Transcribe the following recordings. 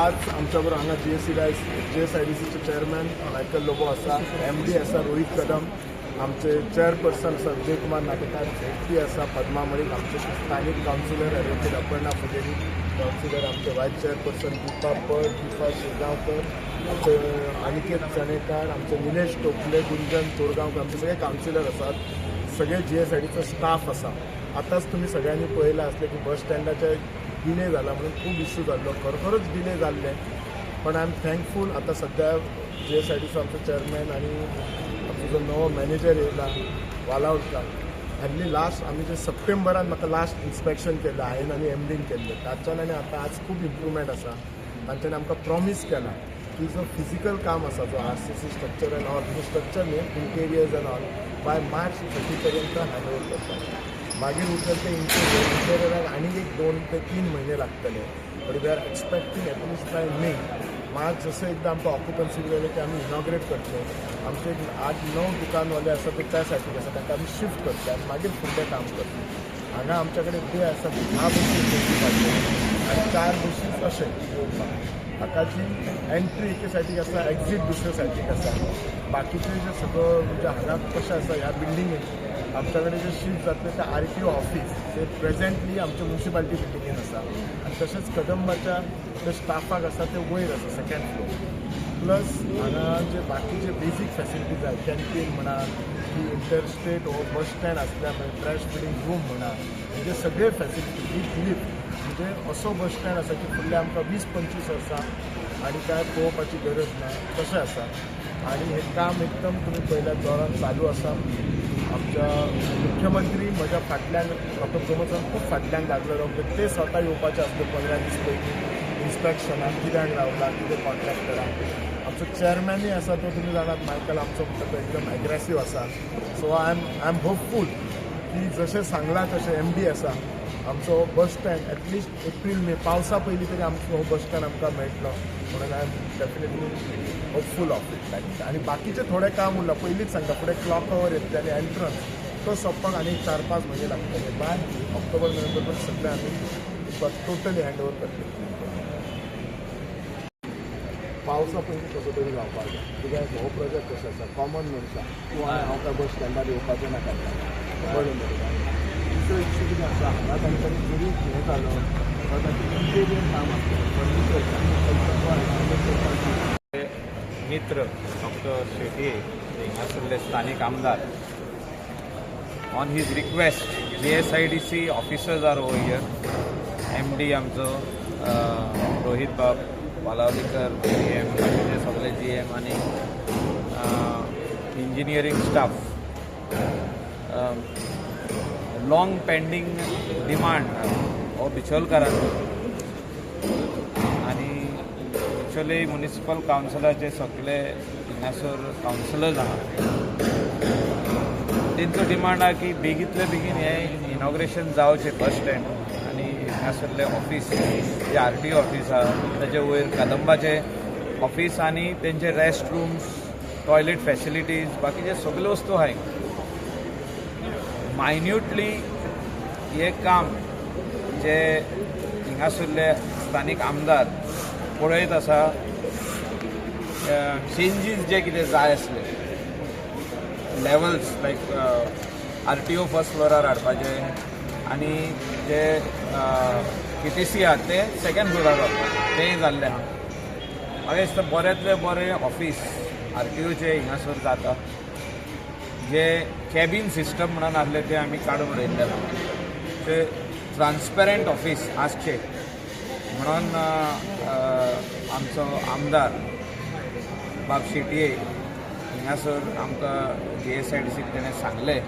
आज आमच्याबरोबर हांगा GSIDCचे चेअरमॅन मायकल लोबो आसा, MD आसा रोहित कदम, आमचे चेअरपर्सन आसा विजय कुमार नाटेकार, सेक्रेटरी आसा पद्मा मळीक, आमचे स्थानिक काउन्सिलर ॲडव्होकेट अपर्णा फुगेरी, काउन्सिलर आमचे वायस चेअरपर्सन दीपा पट, दीपा शिरगांवकर, आमचे अनिकेत चणेकार, आमचे निलेश टोपले, गुंजन तोरगांवकर, आमचे सगळे काउन्सिलर आसात, सगळे GSIDCचो स्टाफ आसा. आतांच तुम्ही सगळ्यांनी पळयलां आसलें की बस स्टँडाचे डिले जाला म्हणून खूप इश्यू जाल्लो, खरोखरच डिले जाल्ले. पण आय एम थँकफूल आता सध्या GSIDCचो आमचो चेअरमॅन आणि आमचो जो नवो मॅनेजर येयला वालावडकर, हल्ली लास्ट आमी जे सप्टेंबरान म्हाका लास्ट इन्स्पेक्शन केलें हांवें आनी MDन केल्लें, ताच्यान आनी आतां आज खूब इम्प्रुवमेंट आसा. तांच्यांनी आमकां प्रॉमीस केला की जो फिजिकल काम आसा जो RCC structure end all structure न्ही इंटेरियर्स एंड ऑल बाय मार्च 30 पर्यंत हँडओवर करता. मागीर उरलें ते इंटेरियराक आनी एक 2 ते 3 महिने लागतले. But we are expecting at least by May March जसं एकदा आमकां ऑक्युपन्सी गेले की आमी इनॉग्रेट करचे. आमचे 8-9 दुकानवाले आसा ते त्यासाठी आसा तांकां आमी शिफ्ट करचे आनी मागीर फुडलें काम करचे. हांगा आमचे कडेन ते आसा 10 बसी घेवपाचे आनी 4 बसी अशें येवपाक. हाकाची एंट्री एके सायडीक आसा, एक्झीट दुसरे सायडीक आसा. बाकीचे जे सगळं म्हणजे हांगा कशें आसा ह्या बिल्डिंगेन आमच्या कडेन जे शिफ्ट जातले ते RTO ऑफिस जे प्रेझेंटली आमच्या म्युन्सिपालिटी बिल्डिंगेन आसा आनी तशेंच कदंबाच्या जे स्टाफाक आसा ते वयर आसा सेकंड फ्लोर. प्लस हांगा जे बाकीचे बेजीक फॅसिलिटीज आसात कॅन्टीन म्हणा की इंटरस्टेट वो बस स्टँड आसल्या ट्रॅश फिडींग रूम म्हणा म्हणजे सगळे फॅसिलिटी विथ लिफ्ट म्हणजे असो बस स्टँड आसा की फुडले आमकां 20-25 वर्सां आनी काय पळोवपाची गरज ना तशें आसा. आनी हें काम एकदम तुमी पळयल्यार जोरान चालू आसा. आमच्या मुख्यमंत्री म्हज्या फाटल्यान डॉक्टर प्रमोदसान खूब फाटल्यान लागलेलो म्हणजे ते स्वता येवपाचे आसले 15 दीस पयलीं इन्स्पेक्शनाक कित्याक रावला कितें कॉन्ट्रॅक्टराक. आमचो चेअरमॅनूय आसा तो तुमी जाणात मायकल आमचो म्हणटा तो एकदम एग्रेसीव आसा. सो आय एम होपफूल की जशें सांगलां तशें MD आसा आमचो बस स्टँड एटलिस्ट एप्रील-मे पावसा पयलीं तरी आमचो हो बस स्टँड आमकां मेळटलो म्हणून I am definitely hopeful of it like. आनी बाकीचें थोडें काम उरलां पयलींच सांगता फुडें क्लॉक टॉवर येतले आनी एंट्रन्स तो सोंपपाक आनी 4-5 म्हयने लागतले. बाय ऑक्टोबर-नोव्हेंबर सगळें आमी टोटली हँडओवर करतले. पावसा पयलीं कसो तरी जावपाक जाय कित्याक हो प्रोजेक्ट कसो आसा कॉमन मनशां तूं हांव काय बस स्टँडार येवपाचें नाका बरें बरें. दुसरो इश्यू कितें आसा हांगा तांच्यानी जरी हें जालो तांचें इंटेरियर काम आसलें मित्र डॉक्टर शेट्ये हांगासरले स्थानिक आमदार on his request GSIDC officers are over here. MD आमचो रोहित बाब वालावलीकर GM म्हणजे सगळे GM आणि engineering staff long pending demand हो बिचोलकारांचो आनी एक्चुअली म्युनिसिपल कावन्सिलाचे सगळे हिंगासर कावन्सिलर्स आहा तेंचो डिमांड आहा की बेगींतले बेगीन हें इनॉग्रेशन जावचें बस स्टँड आनी हिंगासरले ऑफिस जे RTO ऑफिस आहा ताचे वयर कदंबाचे ऑफिस आनी तेंचे रेस्ट रूम्स टॉयलेट फॅसिलिटीज बाकीचे सगळे वस्तू आहाय. मायन्यूटली हे काम जे हिंगासरले स्थानिक आमदार पळयत आसा चेंजीस जे कितें जाय आसले लेवल्स लायक RTO फर्स्ट फ्लोरार हाडपाचे आनी जे KTC आहा ते सेकंड फ्लोरार हाडपाचे तेंय जाल्लें आहा. म्हाका दिसता बऱ्यांतले बरें ऑफिस RTOचे हिंगासर जाता. जे कॅबिन सिस्टम म्हणून आसले ते आमी काडून उडयल्ले आहा. ते ट्रान्सपेरंट ऑफिस आसचे म्हणून आमचो आमदार बाब शेटये हिंगासर आमकां GSIDC तेणें सांगलें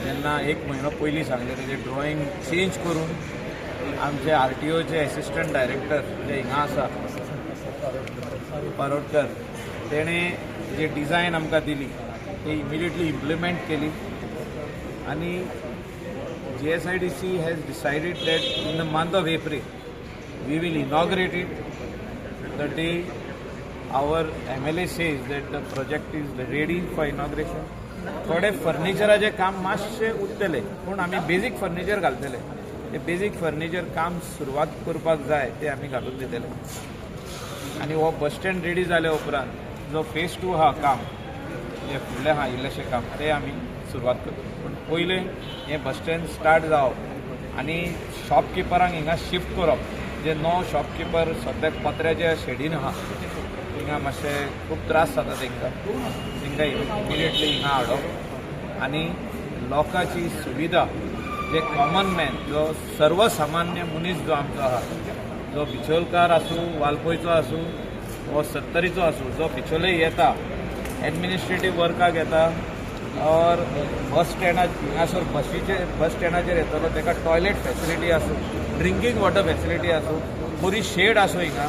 जेन्ना 1 म्हयनो पयलीं सांगलें तेजें ड्रॉईंग चेंज करून आमचे RTOचे एसिस्टंट डायरेक्टर जे हिंगा आसा पारोडकर तेणें जी डिझायन आमकां दिली ती इमिडिएटली इम्प्लिमेंट केली आनी GSIDC has decided that in the month of April we will inaugurate it the day our MLA says that the project is ready for inauguration. थोडे फर्निचराचें काम मातशें उरतलें पूण आमी बेजीक फर्निचर घालतले. ते बेजीक फर्निचर काम सुरवात करपाक जाय ते आमी घालून दितले. आनी हो बस स्टँड रेडी जाल्या उपरांत जो फेज 2 हा काम जे फुडलें आहा इल्लेशें काम तें आमी सुरवात करता. पूण पयलें हें बस स्टँड स्टार्ट जावप आनी शॉपकिपरांक हिंगा शिफ्ट करप. जे नो शॉपकिपर सद्याक पत्र्याच्या शेडीन आहा थिंगा मातशें खूब त्रास जाता तांकां इमिडिएटली हिंगा हाडप आनी लोकांची सुविधा जे कॉमन मॅन जो सर्वसामान्य मनीस जो आमचो आहा जो बिचोलकार आसूं वालपयचो आसूं वो सत्तरीचो आसूं जो बिचोले येता एडमिनिस्ट्रेटीव वर्काक येता और बस स्टँडार हिंगासर बस स्टँडाचेर येतलो ताका टॉयलेट फॅसिलिटी आसूं ड्रिंकींग वॉटर फॅसिलिटी आसूं बरी शेड आसूं हिंगा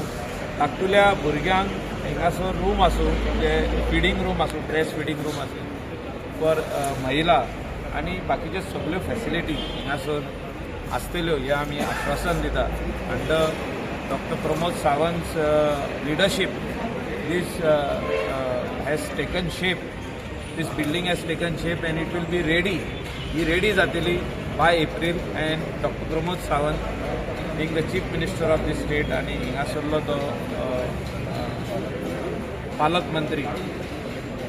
धाकटुल्या भुरग्यांक हिंगासर रूम आसूं म्हणजे फिडींग रूम आसूं ब्रेस्ट फिडींग रूम आसूं फॉर महिला आनी बाकीच्यो सगल्यो फॅसिलिटी हिंगासर आसतल्यो हे आमी आश्वासन दिता. Under doctor Pramod Sawant leadership this has taken shape this building has taken shape and it will be ready. He ready जातली by April and Dr. Pramod Sawant being the Chief Minister of the state आणि हिंगासरलो तो पालक मंत्री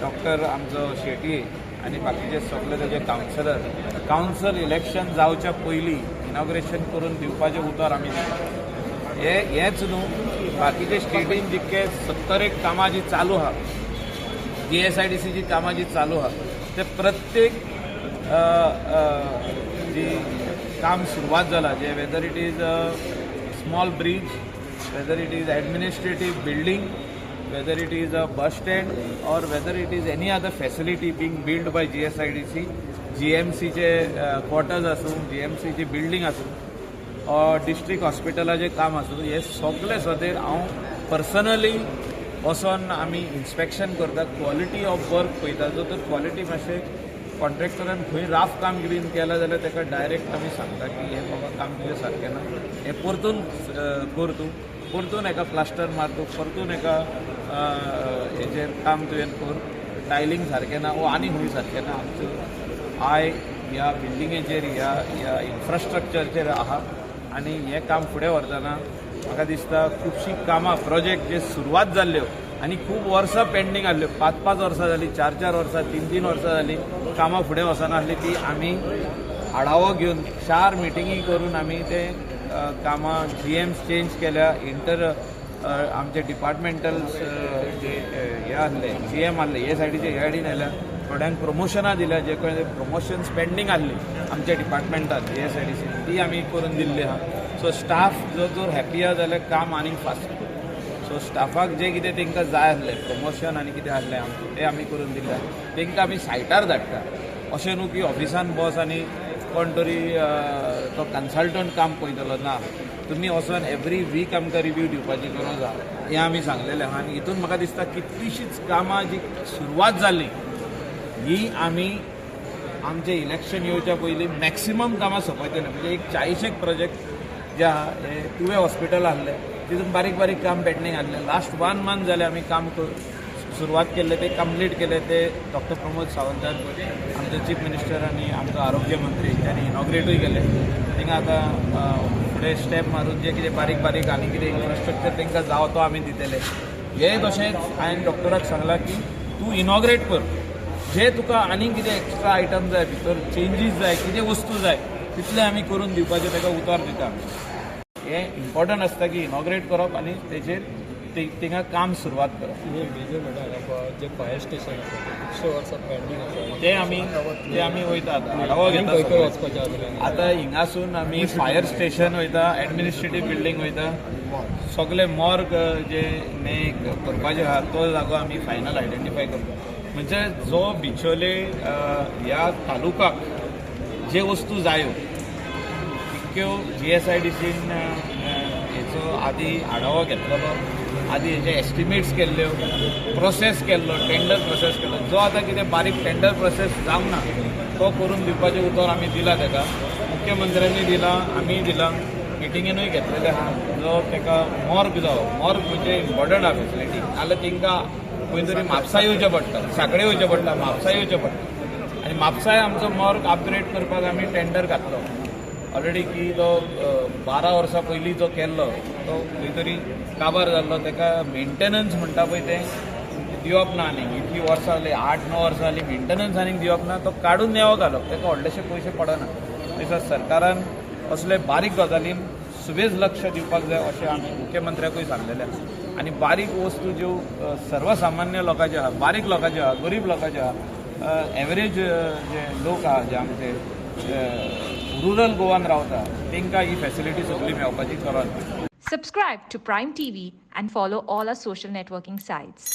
doctor आमचो शेटये आनी बाकीचे सगळे तेजे कावन्सर इलेक्शन जावच्या पयलीं इनॉग्रेशन करून दिवपाचें उतर आमी हेच न्हू बाकीचे स्टेटीन जितके 70 कामां जी चालू आहा GSIDCची कामां जी चालू आहा ते प्रत्येक जी काम सुरवात जाला जे whether it is a small bridge whether it is administrative building whether it is a bus stand और whether it is any other facility being build by GSIDC GMCचे क्वॉर्टर्स आसूं GMCची बिल्डींग आसूं और डिस्ट्रिक्ट हॉस्पिटलाचें काम आसूं हे सगळे सदेर हांव पर्सनली वचोन आमी इन्स्पेक्शन करता क्वॉलिटी ऑफ वर्क पळयता जो तर क्वॉलिटी मातशें कॉन्ट्रॅक्टरान खंय राफ काम बीन केलां जाल्यार ताका डायरेक्ट आमी सांगता की हें बाबा काम तुजें सारकें ना हें परतून कर तूं परतून हेका प्लास्टर मार तूं परतून हेका हेजेर काम तुवें कर टायलिंग सारकें ना वो आनी खंय सारकें ना आमचो आय ह्या बिल्डिंगेचेर ह्या इन्फ्रास्ट्रक्चरचेर आहा आनी हें काम फुडें व्हरतना म्हाका दिसता खुबशीं कामां प्रोजेक्ट जे सुरवात जाल्ल्यो आनी खूब वर्सां पेंडींग आसल्यो 5-5 वर्सां जालीं 4-4 वर्सां 3-3 वर्सां जालीं कामां फुडें वचना आसलीं ती आमी आढावो घेवन 4 मिटिंगी करून आमी ते कामां GMs चेंज केल्या आमचे डिपार्टमेंटल जे हे आसले GM आसले हे सायडीचे हे सायडीन आयल्या थोड्यांक प्रमोशनां दिल्या जे कोण प्रमोशन्स पेंडींग आसली आमच्या डिपार्टमेंटान हे सायडीची ती आमी करून दिल्ली आहा. सो स्टाफ जर हॅपी आहा जाल्यार काम आनीक फास्ट सो स्टाफाक जे कितें तांकां जाय आसलें प्रमोशन आनी कितें आसलें आमचें तें आमी करून दिल्या तांकां आमी सायटार धाडटा अशें न्हू की ऑफिसान बस आनी कोण तरी तो कन्सल्टंट काम पळयतलो ना तुमी वचोन एवरी वीक आमकां रिव्यू दिवपाची गरज आहा हें आमी सांगलेलें आहा आनी हितून म्हाका दिसता कितलीशींच कामां जी सुरवात जाल्ली ही आमी आमचें इलेक्शन येवच्या पयलीं मॅक्सिमम कामां सोंपयतले म्हणजे एक 40 प्रोजेक्ट जे आहा हे तुवें हॉस्पिटल आसलें तितून बारीक बारीक काम पेंडींग आसलें लास्ट 1 मंथ जालें आमी काम सुरवात केल्लें ते कंप्लीट केलें ते डॉक्टर प्रमोद सावंतान आमचो चीफ मिनिस्टर आनी आमचो आरोग्य मंत्री त्यांनी इनॉग्रेटूय केलें तांकां आतां फुडें स्टेप मारून जे कितें बारीक बारीक आनी कितें इन्फ्रास्ट्रक्चर तांकां जावो तो आमी दितले हे तशेंच हांवें डॉक्टराक सांगलां की तूं इनॉग्रेट कर जे तुका आनी कितें एक्स्ट्रा आयटम जाय भितर चेंजीस जाय कितें वस्तू जाय तितलें आमी करून दिवपाचें ताका उतर दिता हें इम्पॉर्टंट आसता की इनॉग्रेट करप आनी तेजेर थिंगा काम सुरवात करप. जे फायर स्टेशन आसा खुबशे वर्सां पेंडींग आसा ते आमी वयता आढावो घेता आतां हिंगासून आमी फायर स्टेशन वयता एडमिनिस्ट्रेटीव बिल्डींग वयता सगळे मॉर्ग जे करपाचे आहा तो जागो आमी फायनल आयडेंटिफाय करता म्हणजे जो बिचोले ह्या तालुकाक जे वस्तू जायो तितक्यो GSIDCन हेचो आदी आढावो घेतलेलो आदी हेचे एस्टिमेट्स केल्ल्यो प्रोसेस केल्लो टेंडर प्रोसेस केल्लो जो आतां कितें बारीक टेंडर प्रोसेस जावंक ना तो करून दिवपाचें उतर आमी दिला ताका मुख्यमंत्र्यांनी दिला आमी दिला मिटिंगेनूय घेतलेले आहा जो ताका मॉर्ग जावो मॉर्ग म्हणजे इम्पॉर्टंट आहा फॅसिलिटी नाल्यार तांकां खंय तरी म्हापसा येवचें पडटा सांकळे येवचें पडटा म्हापसा येवचें पडटा आनी म्हापसाय आमचो मॉर्ग अपग्रेड करपाक आमी टेंडर घातलो ऑलरेडी की तो 12 वर्सां पयलीं जो केल्लो तो खंय तरी काबार जाल्लो ताका मेंटेनन्स म्हणटा पळय तें दिवप ना आनीक इतलीं वर्सां जालीं 8-9 वर्सां जालीं मेंटेनन्स आनीक दिवप ना तो काडून नेवो घालप ताका व्हडलेशे पयशे पडना दिसता सरकारान असले बारीक गजालीन सुबेज लक्ष दिवपाक जाय अशें आमी मुख्यमंत्र्याकूय सांगलेलें आसा आनी बारीक वस्तू ज्यो सर्वसामान्य लोकांच्यो आहा बारीक लोकांच्यो आहा गरीब लोकांच्यो आहा एवरेज जे लोक आहा जे आमचे रुरल गोवान रावता तांकां ही फॅसिलिटी सगळी मेळपाची गरज. Subscribe to Prime TV and follow all our social networking sites.